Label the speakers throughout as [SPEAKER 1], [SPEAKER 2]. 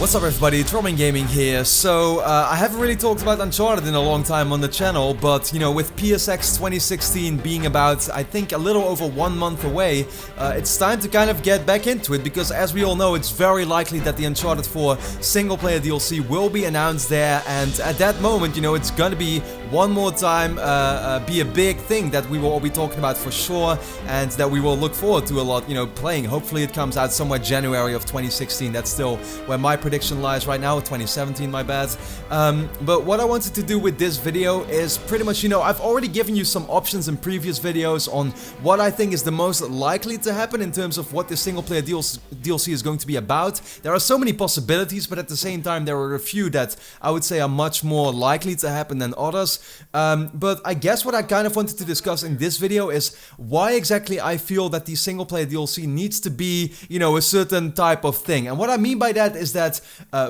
[SPEAKER 1] What's up everybody, it's Robin Gaming here. So, I haven't really talked about Uncharted in a long time on the channel, but, you know, with PSX 2016 being about, I think, a little over 1 month away, it's time to kind of get back into it, because as we all know, it's very likely that the Uncharted 4 single-player DLC will be announced there, and at that moment, you know, it's gonna be one more time be a big thing that we will all be talking about for sure, and that we will look forward to a lot, you know, playing. Hopefully it comes out somewhere January of 2016, that's still where my prediction lies right now, 2017, my bad. But what I wanted to do with this video is pretty much, you know, I've already given you some options in previous videos on what I think is the most likely to happen in terms of what the single-player DLC is going to be about. There are so many possibilities, but at the same time there are a few that I would say are much more likely to happen than others. But I guess what I kind of wanted to discuss in this video is why exactly I feel that the single-player DLC needs to be, you know, a certain type of thing. And what I mean by that is that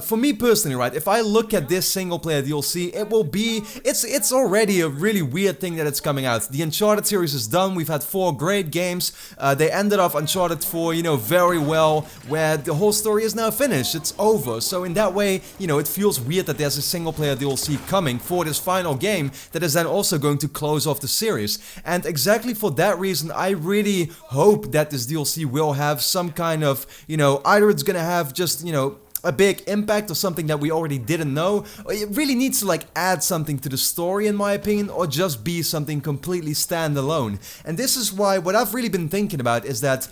[SPEAKER 1] for me personally, right, if I look at this single-player DLC, it will be, it's already a really weird thing that it's coming out. The Uncharted series is done, we've had 4 great games, they ended off Uncharted 4, you know, very well, where the whole story is now finished, it's over. So in that way, you know, it feels weird that there's a single-player DLC coming for this final game that is then also going to close off the series. And exactly for that reason, I really hope that this DLC will have some kind of, you know, either it's gonna have just, you know, a big impact or something that we already didn't know, or it really needs to like add something to the story in my opinion, or just be something completely standalone. And this is why what I've really been thinking about is that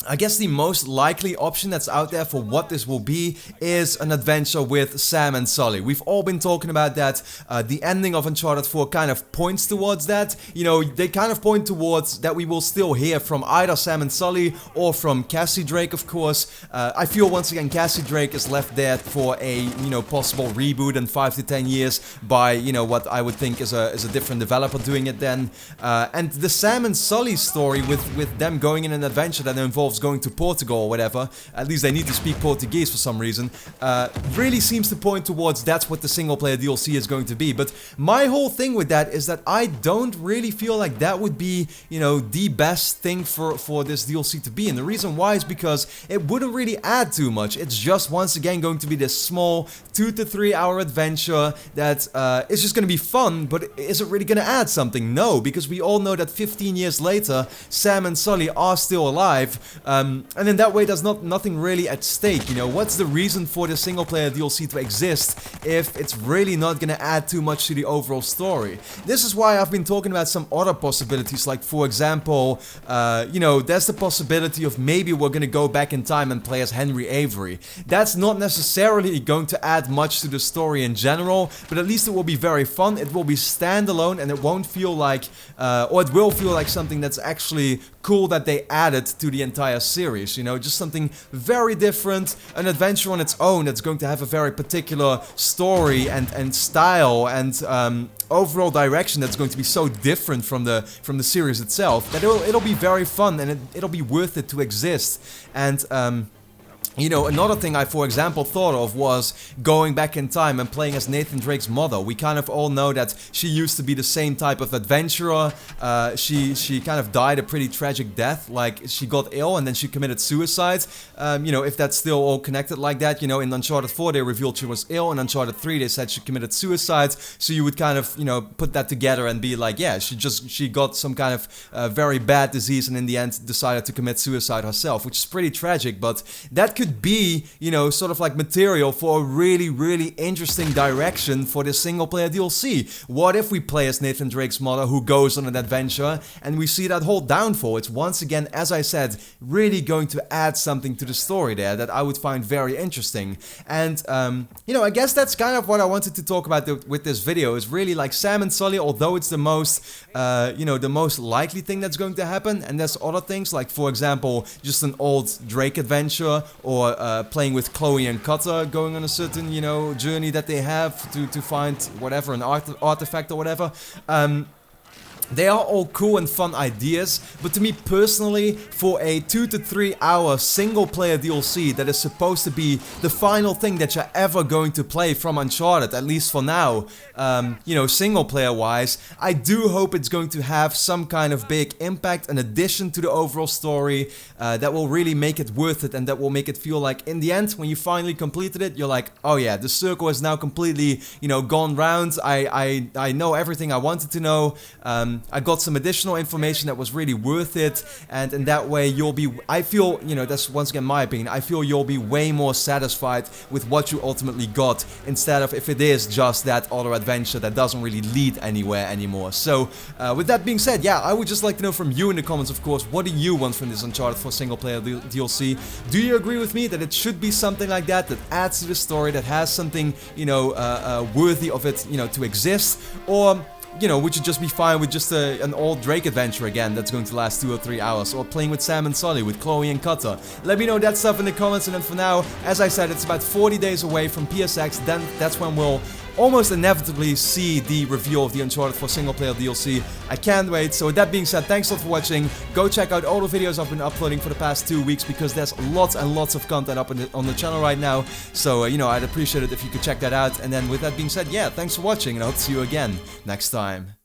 [SPEAKER 1] I guess the most likely option that's out there for what this will be is an adventure with Sam and Sully. We've all been talking about that. The ending of Uncharted 4 kind of points towards that. You know, they kind of point towards that we will still hear from either Sam and Sully or from Cassie Drake, of course. I feel once again Cassie Drake is left there for a, you know, possible reboot in 5 to 10 years by, you know, what I would think is a different developer doing it then. And the Sam and Sully story with them going in an adventure that involves going to Portugal or whatever, at least they need to speak Portuguese for some reason, really seems to point towards that's what the single player DLC is going to be. But my whole thing with that is that I don't really feel like that would be, you know, the best thing for this DLC to be. And the reason why is because it wouldn't really add too much. It's just once again going to be this small 2 to 3 hour adventure that is just going to be fun, but is it really going to add something? No, because we all know that 15 years later Sam and Sully are still alive. And in that way there's nothing really at stake, you know. What's the reason for the single player DLC to exist if it's really not gonna add too much to the overall story? This is why I've been talking about some other possibilities, like for example, you know, there's the possibility of maybe we're gonna go back in time and play as Henry Avery. That's not necessarily going to add much to the story in general, but at least it will be very fun, it will be standalone, and it won't feel like, or it will feel like something that's actually cool that they added to the entire series, you know, just something very different, an adventure on its own that's going to have a very particular story and style and overall direction that's going to be so different from the series itself that it'll be very fun, and it'll be worth it to exist. And you know, another thing I, for example, thought of was going back in time and playing as Nathan Drake's mother. We kind of all know that she used to be the same type of adventurer. She kind of died a pretty tragic death. Like, she got ill and then she committed suicide. You know, if that's still all connected like that, you know, in Uncharted 4 they revealed she was ill. In Uncharted 3 they said she committed suicide. So you would kind of, you know, put that together and be like, yeah, she got some kind of very bad disease and in the end decided to commit suicide herself, which is pretty tragic, but that could be, you know, sort of like material for a really, really interesting direction for this single player DLC. What if we play as Nathan Drake's mother who goes on an adventure and we see that whole downfall? It's once again, as I said, really going to add something to the story there that I would find very interesting. And, you know, I guess that's kind of what I wanted to talk about with this video, is really like Sam and Sully, although it's the most, you know, the most likely thing that's going to happen, and there's other things, like for example, just an old Drake adventure, or playing with Chloe and Cutter, going on a certain, you know, journey that they have to find whatever, an artifact or whatever. They are all cool and fun ideas, but to me personally, for a 2 to 3 hour single player DLC that is supposed to be the final thing that you're ever going to play from Uncharted, at least for now, you know, single player wise, I do hope it's going to have some kind of big impact, an addition to the overall story that will really make it worth it, and that will make it feel like in the end, when you finally completed it, you're like, oh yeah, the circle is now completely, you know, gone round. I know everything I wanted to know. I got some additional information that was really worth it, and in that way you'll be, I feel, you know, that's once again my opinion, I feel you'll be way more satisfied with what you ultimately got, instead of if it is just that other adventure that doesn't really lead anywhere anymore. So with that being said, yeah, I would just like to know from you in the comments, of course, what do you want from this Uncharted 4 single player DLC? Do you agree with me that it should be something like that, that adds to the story, that has something, you know, worthy of it, you know, to exist? Or, you know, would you just be fine with just an old Drake adventure again that's going to last 2 or 3 hours? Or playing with Sam and Sully, with Chloe and Cutter? Let me know that stuff in the comments, and then for now, as I said, it's about 40 days away from PSX, then that's when we'll almost inevitably see the reveal of the Uncharted 4 single player DLC. I can't wait. So with that being said, thanks a lot for watching. Go check out all the videos I've been uploading for the past 2 weeks, because there's lots and lots of content up on the channel right now. So, you know, I'd appreciate it if you could check that out. And then with that being said, yeah, thanks for watching, and I hope to see you again next time.